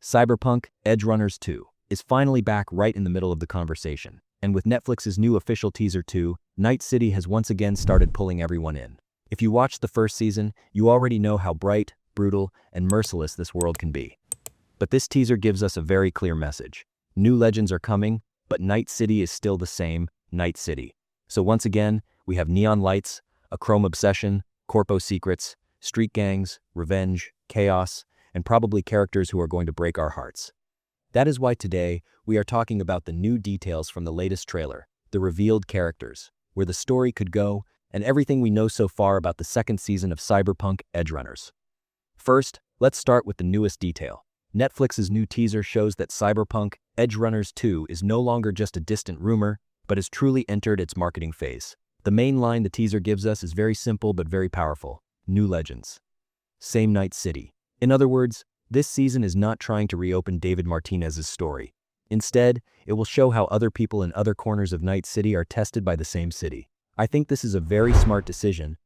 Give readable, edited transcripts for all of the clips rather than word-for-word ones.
Cyberpunk, Edgerunners 2, is finally back right in the middle of the conversation. And with Netflix's new official teaser 2, Night City has once again started pulling everyone in. If you watched the first season, you already know how bright, brutal, and merciless this world can be. But this teaser gives us a very clear message. New legends are coming, but Night City is still the same, Night City. So once again, we have neon lights, a chrome obsession, corpo secrets, street gangs, revenge, chaos, and probably characters who are going to break our hearts. That is why today, we are talking about the new details from the latest trailer, the revealed characters, where the story could go, and everything we know so far about the second season of Cyberpunk Edgerunners. First, let's start with the newest detail. Netflix's new teaser shows that Cyberpunk Edgerunners 2 is no longer just a distant rumor, but has truly entered its marketing phase. The main line the teaser gives us is very simple but very powerful. New legends. Same Night City. In other words, this season is not trying to reopen David Martinez's story. Instead, it will show how other people in other corners of Night City are tested by the same city. I think this is a very smart decision,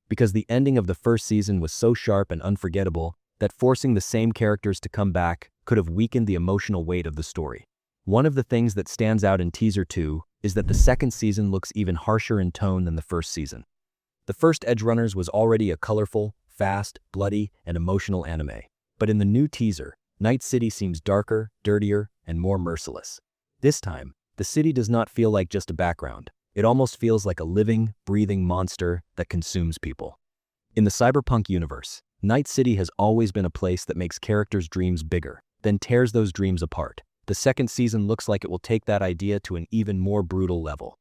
because the ending of the first season was so sharp and unforgettable that forcing the same characters to come back could have weakened the emotional weight of the story. One of the things that stands out in teaser 2 is that the second season looks even harsher in tone than the first season. The first Edgerunners was already a colorful, fast, bloody, and emotional anime. But in the new teaser, Night City seems darker, dirtier, and more merciless. This time, the city does not feel like just a background. It almost feels like a living, breathing monster that consumes people. In the Cyberpunk universe, Night City has always been a place that makes characters' dreams bigger, then tears those dreams apart. The second season looks like it will take that idea to an even more brutal level.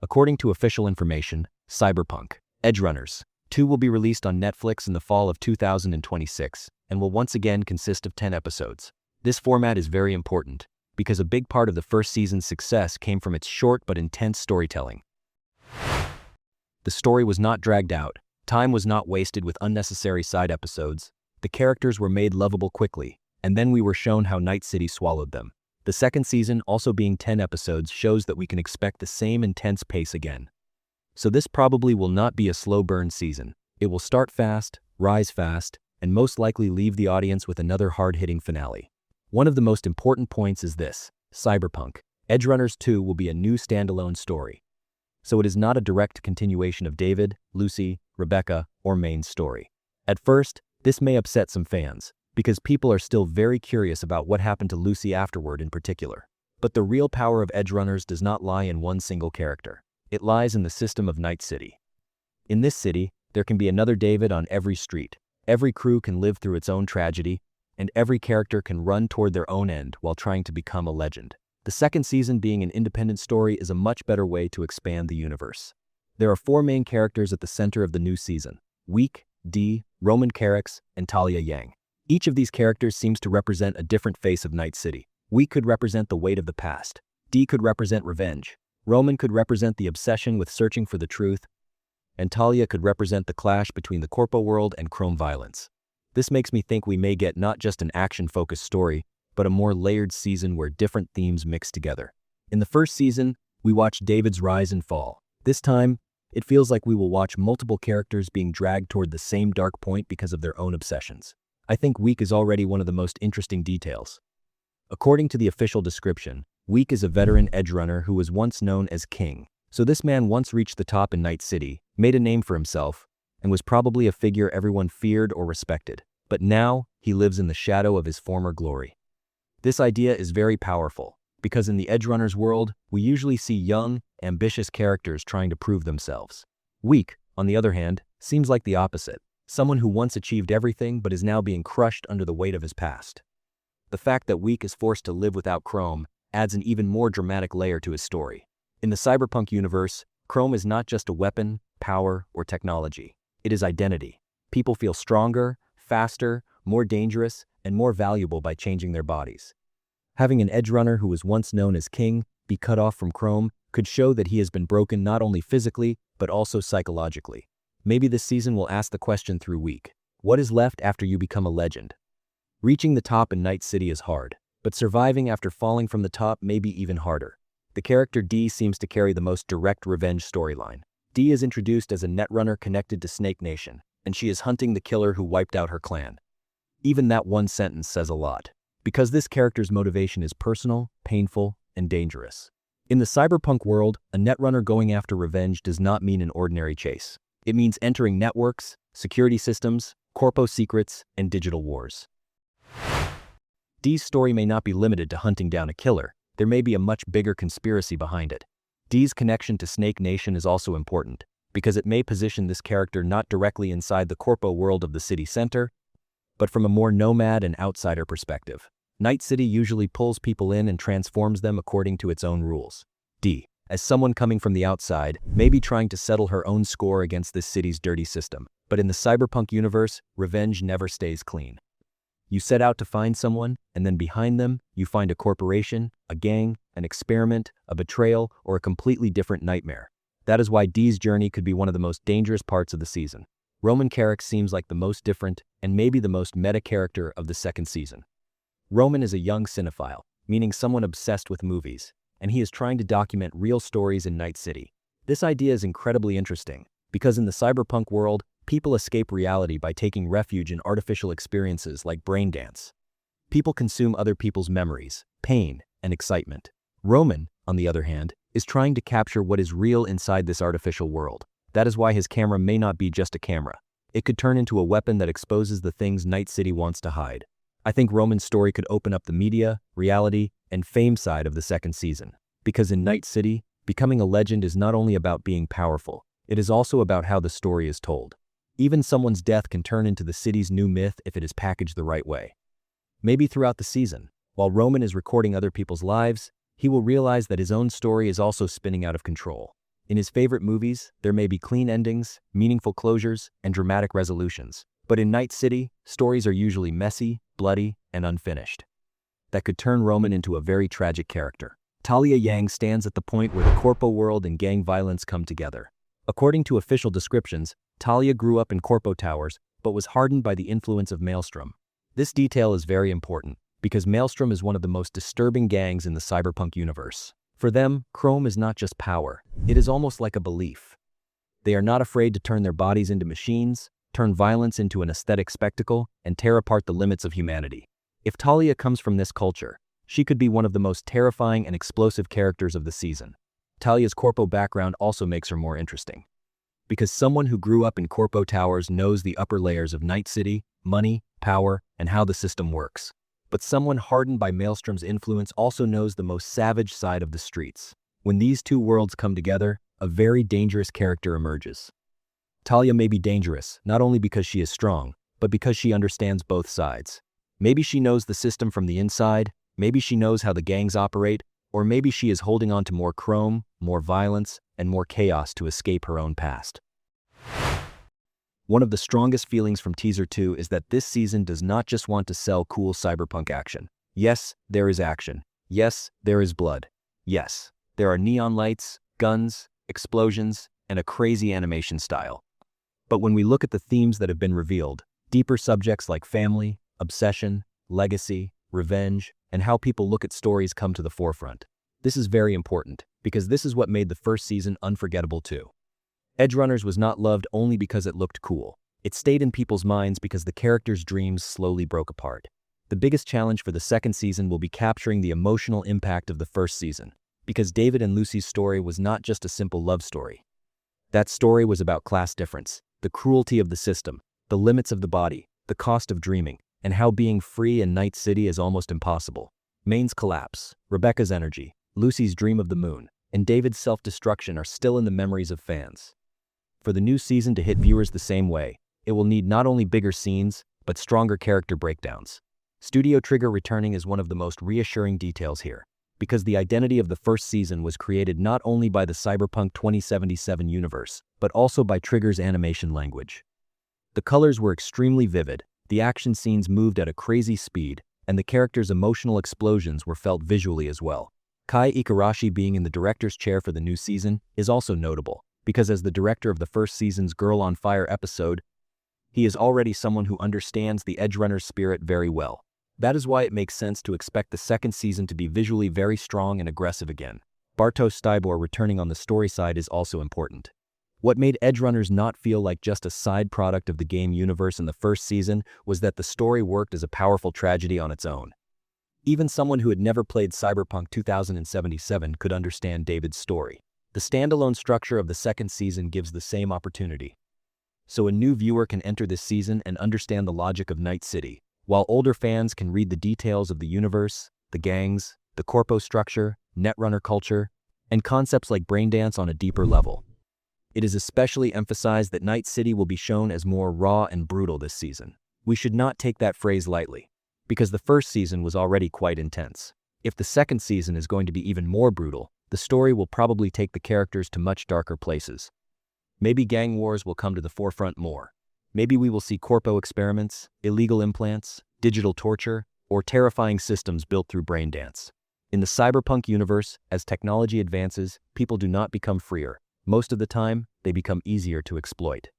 According to official information, Cyberpunk Edgerunners 2 will be released on Netflix in the fall of 2026 and will once again consist of 10 episodes. This format is very important because a big part of the first season's success came from its short but intense storytelling. The story was not dragged out, time was not wasted with unnecessary side episodes, the characters were made lovable quickly, and then we were shown how Night City swallowed them. The second season, also being 10 episodes, shows that we can expect the same intense pace again. So this probably will not be a slow burn season. It will start fast, rise fast, and most likely leave the audience with another hard-hitting finale. One of the most important points is this: Cyberpunk Edgerunners 2 will be a new standalone story. So it is not a direct continuation of David, Lucy, Rebecca, or Main's story. At first, this may upset some fans, because people are still very curious about what happened to Lucy afterward in particular. But the real power of Edgerunners does not lie in one single character. It lies in the system of Night City. In this city, there can be another David on every street. Every crew can live through its own tragedy, and every character can run toward their own end while trying to become a legend. The second season being an independent story is a much better way to expand the universe. There are 4 main characters at the center of the new season: Week, D, Roman Carax, and Talia Yang. Each of these characters seems to represent a different face of Night City. Week could represent the weight of the past. D could represent revenge. Roman could represent the obsession with searching for the truth, and Talia could represent the clash between the corpo world and chrome violence. This makes me think we may get not just an action-focused story, but a more layered season where different themes mix together. In the first season, we watched David's rise and fall. This time, it feels like we will watch multiple characters being dragged toward the same dark point because of their own obsessions. I think Week is already one of the most interesting details. According to the official description, Week is a veteran edgerunner who was once known as King. So this man once reached the top in Night City, made a name for himself, and was probably a figure everyone feared or respected. But now, he lives in the shadow of his former glory. This idea is very powerful, because in the Edgerunners world, we usually see young, ambitious characters trying to prove themselves. Week, on the other hand, seems like the opposite. Someone who once achieved everything but is now being crushed under the weight of his past. The fact that Week is forced to live without Chrome adds an even more dramatic layer to his story. In the Cyberpunk universe, Chrome is not just a weapon, power, or technology. It is identity. People feel stronger, faster, more dangerous, and more valuable by changing their bodies. Having an edgerunner who was once known as King be cut off from Chrome could show that he has been broken not only physically, but also psychologically. Maybe this season will ask the question through Week: what is left after you become a legend? Reaching the top in Night City is hard, but surviving after falling from the top may be even harder. The character D seems to carry the most direct revenge storyline. D is introduced as a netrunner connected to Snake Nation, and she is hunting the killer who wiped out her clan. Even that one sentence says a lot. because this character's motivation is personal, painful, and dangerous. In the cyberpunk world, a netrunner going after revenge does not mean an ordinary chase. It means entering networks, security systems, corpo secrets, and digital wars. Dee's story may not be limited to hunting down a killer. There may be a much bigger conspiracy behind it. Dee's connection to Snake Nation is also important, because it may position this character not directly inside the corpo world of the city center, but from a more nomad and outsider perspective. Night City usually pulls people in and transforms them according to its own rules. Dee, as someone coming from the outside, may be trying to settle her own score against this city's dirty system. But in the cyberpunk universe, revenge never stays clean. You set out to find someone, and then behind them, you find a corporation, a gang, an experiment, a betrayal, or a completely different nightmare. That is why Dee's journey could be one of the most dangerous parts of the season. Roman Carax seems like the most different, and maybe the most meta character of the second season. Roman is a young cinephile, meaning someone obsessed with movies, and he is trying to document real stories in Night City. This idea is incredibly interesting, because in the cyberpunk world, people escape reality by taking refuge in artificial experiences like brain dance. People consume other people's memories, pain, and excitement. Roman, on the other hand, is trying to capture what is real inside this artificial world. That is why his camera may not be just a camera. It could turn into a weapon that exposes the things Night City wants to hide. I think Roman's story could open up the media, reality, and fame side of the second season. Because in Night City, becoming a legend is not only about being powerful, it is also about how the story is told. Even someone's death can turn into the city's new myth if it is packaged the right way. Maybe throughout the season, while Roman is recording other people's lives, he will realize that his own story is also spinning out of control. In his favorite movies, there may be clean endings, meaningful closures, and dramatic resolutions. But in Night City, stories are usually messy, bloody, and unfinished. That could turn Roman into a very tragic character. Talia Yang stands at the point where the corpo world and gang violence come together. According to official descriptions, Talia grew up in Corpo Towers, but was hardened by the influence of Maelstrom. This detail is very important, because Maelstrom is one of the most disturbing gangs in the cyberpunk universe. For them, Chrome is not just power, it is almost like a belief. They are not afraid to turn their bodies into machines, turn violence into an aesthetic spectacle, and tear apart the limits of humanity. If Talia comes from this culture, she could be one of the most terrifying and explosive characters of the season. Talia's Corpo background also makes her more interesting, because someone who grew up in Corpo Towers knows the upper layers of Night City, money, power, and how the system works. But someone hardened by Maelstrom's influence also knows the most savage side of the streets. When these two worlds come together, a very dangerous character emerges. Talia may be dangerous, not only because she is strong, but because she understands both sides. Maybe she knows the system from the inside, maybe she knows how the gangs operate, or maybe she is holding on to more chrome, more violence, and more chaos to escape her own past. One of the strongest feelings from Teaser 2 is that this season does not just want to sell cool cyberpunk action. Yes, there is action. Yes, there is blood. Yes, there are neon lights, guns, explosions, and a crazy animation style. But when we look at the themes that have been revealed, deeper subjects like family, obsession, legacy, revenge, and how people look at stories come to the forefront. This is very important, because this is what made the first season unforgettable too. Edgerunners was not loved only because it looked cool. It stayed in people's minds because the characters' dreams slowly broke apart. The biggest challenge for the second season will be capturing the emotional impact of the first season, because David and Lucy's story was not just a simple love story. That story was about class difference, the cruelty of the system, the limits of the body, the cost of dreaming, and how being free in Night City is almost impossible. Maine's collapse, Rebecca's energy, Lucy's dream of the moon, and David's self-destruction are still in the memories of fans. For the new season to hit viewers the same way, it will need not only bigger scenes, but stronger character breakdowns. Studio Trigger returning is one of the most reassuring details here, because the identity of the first season was created not only by the Cyberpunk 2077 universe, but also by Trigger's animation language. The colors were extremely vivid, the action scenes moved at a crazy speed, and the characters' emotional explosions were felt visually as well. Kai Ikarashi being in the director's chair for the new season is also notable, because as the director of the first season's Girl on Fire episode, he is already someone who understands the Edgerunners spirit very well. That is why it makes sense to expect the second season to be visually very strong and aggressive again. Bartosz Stybor returning on the story side is also important. What made Edgerunners not feel like just a side product of the game universe in the first season was that the story worked as a powerful tragedy on its own. Even someone who had never played Cyberpunk 2077 could understand David's story. The standalone structure of the second season gives the same opportunity. So a new viewer can enter this season and understand the logic of Night City, while older fans can read the details of the universe, the gangs, the corpo structure, netrunner culture, and concepts like braindance on a deeper level. It is especially emphasized that Night City will be shown as more raw and brutal this season. We should not take that phrase lightly, because the first season was already quite intense. If the second season is going to be even more brutal, the story will probably take the characters to much darker places. Maybe gang wars will come to the forefront more. Maybe we will see corpo experiments, illegal implants, digital torture, or terrifying systems built through braindance. In the cyberpunk universe, as technology advances, people do not become freer. Most of the time, they become easier to exploit.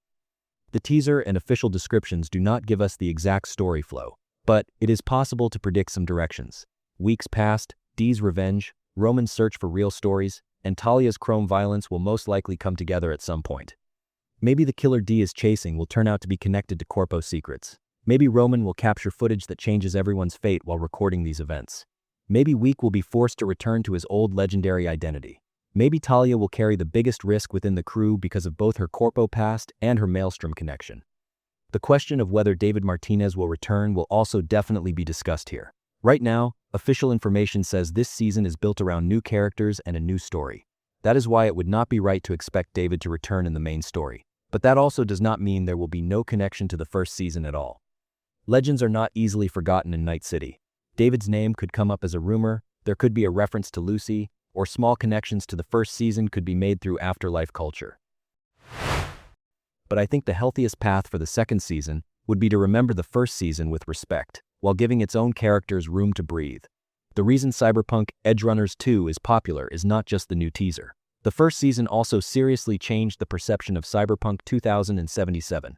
The teaser and official descriptions do not give us the exact story flow, but it is possible to predict some directions. Weeks past, Dee's revenge, Roman's search for real stories, and Talia's chrome violence will most likely come together at some point. Maybe the killer Dee is chasing will turn out to be connected to corpo secrets. Maybe Roman will capture footage that changes everyone's fate while recording these events. Maybe Week will be forced to return to his old legendary identity. Maybe Talia will carry the biggest risk within the crew because of both her corpo past and her Maelstrom connection. The question of whether David Martinez will return will also definitely be discussed here. Right now, official information says this season is built around new characters and a new story. That is why it would not be right to expect David to return in the main story. But that also does not mean there will be no connection to the first season at all. Legends are not easily forgotten in Night City. David's name could come up as a rumor, there could be a reference to Lucy, or small connections to the first season could be made through afterlife culture. But I think the healthiest path for the second season would be to remember the first season with respect, while giving its own characters room to breathe. The reason Cyberpunk Edgerunners 2 is popular is not just the new teaser. The first season also seriously changed the perception of Cyberpunk 2077.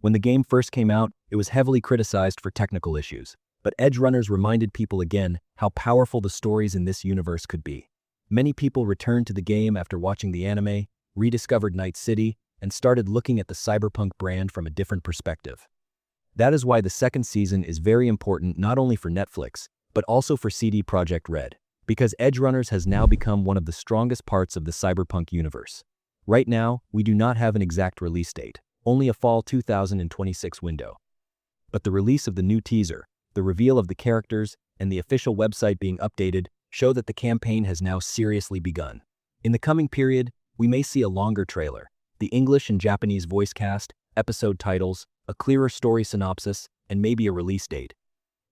When the game first came out, it was heavily criticized for technical issues, but Edgerunners reminded people again how powerful the stories in this universe could be. Many people returned to the game after watching the anime, rediscovered Night City, and started looking at the Cyberpunk brand from a different perspective. That is why the second season is very important not only for Netflix, but also for CD Projekt Red, because Edgerunners has now become one of the strongest parts of the Cyberpunk universe. Right now, we do not have an exact release date, only a fall 2026 window. But the release of the new teaser, the reveal of the characters, and the official website being updated show that the campaign has now seriously begun. In the coming period, we may see a longer trailer, the English and Japanese voice cast, episode titles, a clearer story synopsis, and maybe a release date.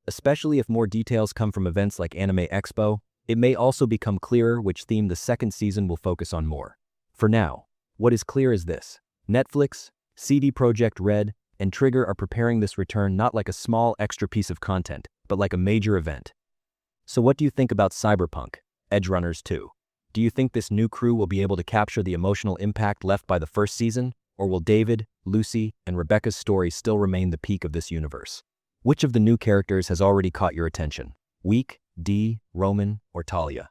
Especially if more details come from events like Anime Expo, it may also become clearer which theme the second season will focus on more. For now, what is clear is this: Netflix, CD Projekt Red, and Trigger are preparing this return not like a small extra piece of content, but like a major event. So what do you think about Cyberpunk Edgerunners 2? Do you think this new crew will be able to capture the emotional impact left by the first season, or will David, Lucy, and Rebecca's story still remain the peak of this universe? Which of the new characters has already caught your attention? Week, Dee, Roman, or Talia?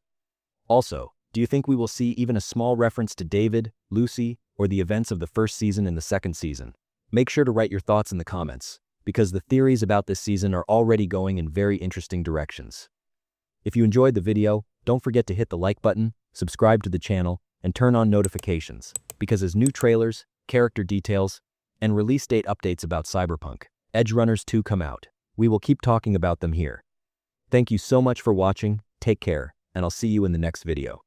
Also, do you think we will see even a small reference to David, Lucy, or the events of the first season in the second season? Make sure to write your thoughts in the comments, because the theories about this season are already going in very interesting directions. If you enjoyed the video, don't forget to hit the like button, subscribe to the channel, and turn on notifications, because as new trailers, character details, and release date updates about Cyberpunk Edgerunners 2 come out, we will keep talking about them here. Thank you so much for watching, take care, and I'll see you in the next video.